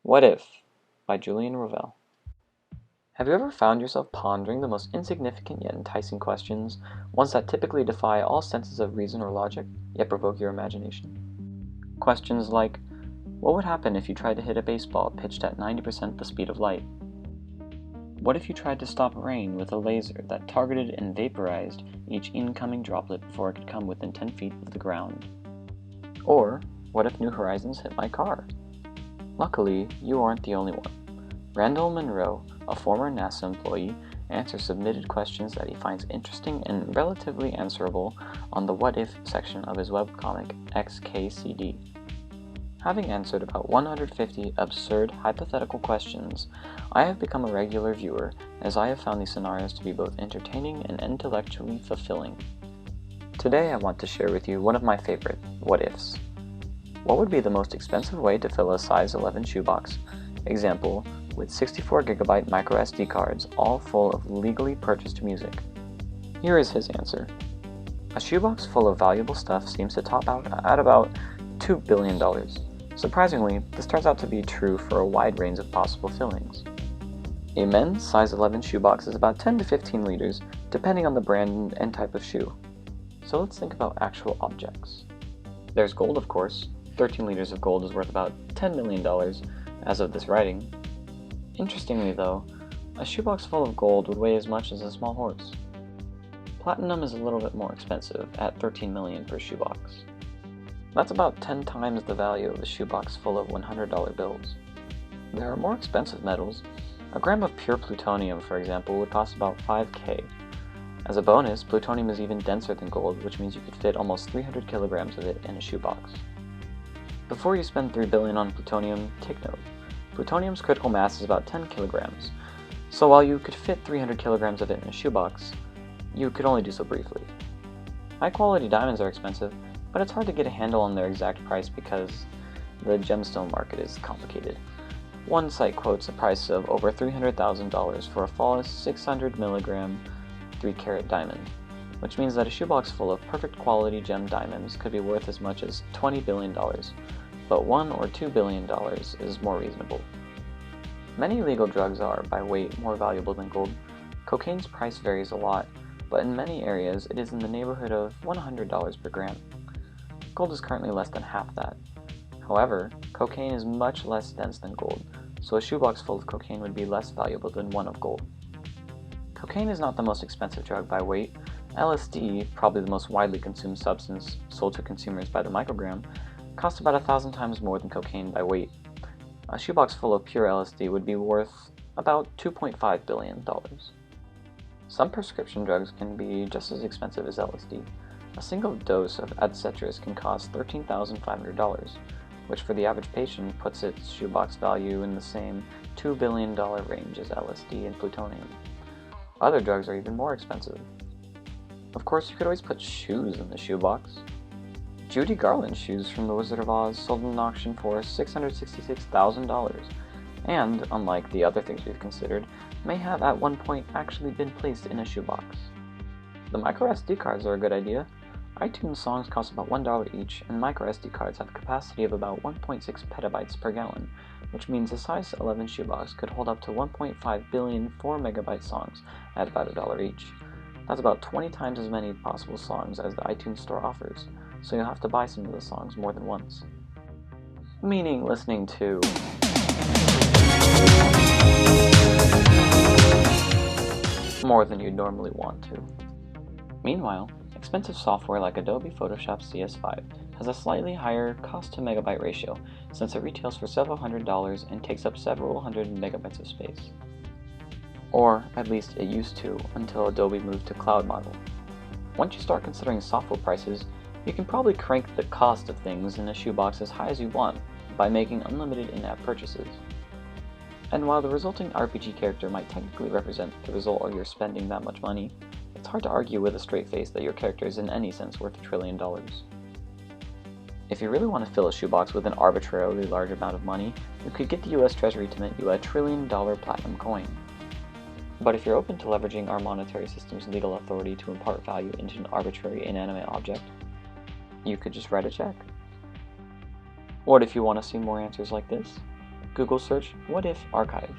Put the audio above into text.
What If by Julian Revel. Have you ever found yourself pondering the most insignificant yet enticing questions, ones that typically defy all senses of reason or logic, yet provoke your imagination? Questions like, what would happen if you tried to hit a baseball pitched at 90% the speed of light? What if you tried to stop rain with a laser that targeted and vaporized each incoming droplet before it could come within 10 feet of the ground? Or, what if New Horizons hit my car? Luckily, you aren't the only one. Randall Munroe, a former NASA employee, answers submitted questions that he finds interesting and relatively answerable on the What If section of his webcomic xkcd. Having answered about 150 absurd hypothetical questions, I have become a regular viewer as I have found these scenarios to be both entertaining and intellectually fulfilling. Today I want to share with you one of my favorite what ifs. What would be the most expensive way to fill a size 11 shoebox? Example, with 64GB micro SD cards, all full of legally purchased music. Here is his answer. A shoebox full of valuable stuff seems to top out at about $2 billion. Surprisingly, this turns out to be true for a wide range of possible fillings. A men's size 11 shoebox is about 10 to 15 liters, depending on the brand and type of shoe. So let's think about actual objects. There's gold, of course. 13 liters of gold is worth about $10 million as of this writing. Interestingly though, a shoebox full of gold would weigh as much as a small horse. Platinum is a little bit more expensive, at $13 million per shoebox. That's about 10 times the value of a shoebox full of $100 bills. There are more expensive metals. A gram of pure plutonium, for example, would cost about $5,000. As a bonus, plutonium is even denser than gold, which means you could fit almost 300 kilograms of it in a shoebox. Before you spend $3 billion on plutonium, take note. Plutonium's critical mass is about 10 kilograms, so while you could fit 300 kilograms of it in a shoebox, you could only do so briefly. High-quality diamonds are expensive, but it's hard to get a handle on their exact price because the gemstone market is complicated. One site quotes a price of over $300,000 for a flawless 600 milligram 3-carat diamond, which means that a shoebox full of perfect quality gem diamonds could be worth as much as $20 billion, but $1 or $2 billion is more reasonable. Many illegal drugs are, by weight, more valuable than gold. Cocaine's price varies a lot, but in many areas it is in the neighborhood of $100 per gram. Gold is currently less than half that. However, cocaine is much less dense than gold, so a shoebox full of cocaine would be less valuable than one of gold. Cocaine is not the most expensive drug by weight. LSD, probably the most widely consumed substance sold to consumers by the microgram, costs about 1,000 times more than cocaine by weight. A shoebox full of pure LSD would be worth about $2.5 billion. Some prescription drugs can be just as expensive as LSD. A single dose of Adcetris can cost $13,500, which for the average patient puts its shoebox value in the same $2 billion range as LSD and plutonium. Other drugs are even more expensive. Of course, you could always put shoes in the shoebox. Judy Garland's shoes from The Wizard of Oz sold in an auction for $666,000, and, unlike the other things we've considered, may have at one point actually been placed in a shoebox. The micro SD cards are a good idea. iTunes songs cost about $1 each, and micro SD cards have a capacity of about 1.6 petabytes per gallon, which means a size 11 shoebox could hold up to 1.5 billion 4 megabyte songs at about $1 each. That's about 20 times as many possible songs as the iTunes store offers, so you'll have to buy some of the songs more than once. Meaning listening to more than you'd normally want to. Meanwhile, expensive software like Adobe Photoshop CS5 has a slightly higher cost-to-megabyte ratio since it retails for several $100s and takes up several hundred megabytes of space. Or, at least it used to, until Adobe moved to cloud model. Once you start considering software prices, you can probably crank the cost of things in a shoebox as high as you want by making unlimited in-app purchases. And while the resulting RPG character might technically represent the result of your spending that much money, it's hard to argue with a straight face that your character is in any sense worth $1 trillion. If you really want to fill a shoebox with an arbitrarily large amount of money, you could get the US Treasury to mint you a $1 trillion platinum coin. But if you're open to leveraging our monetary system's legal authority to impart value into an arbitrary inanimate object, you could just write a check. What if you want to see more answers like this? Google search "What if archive."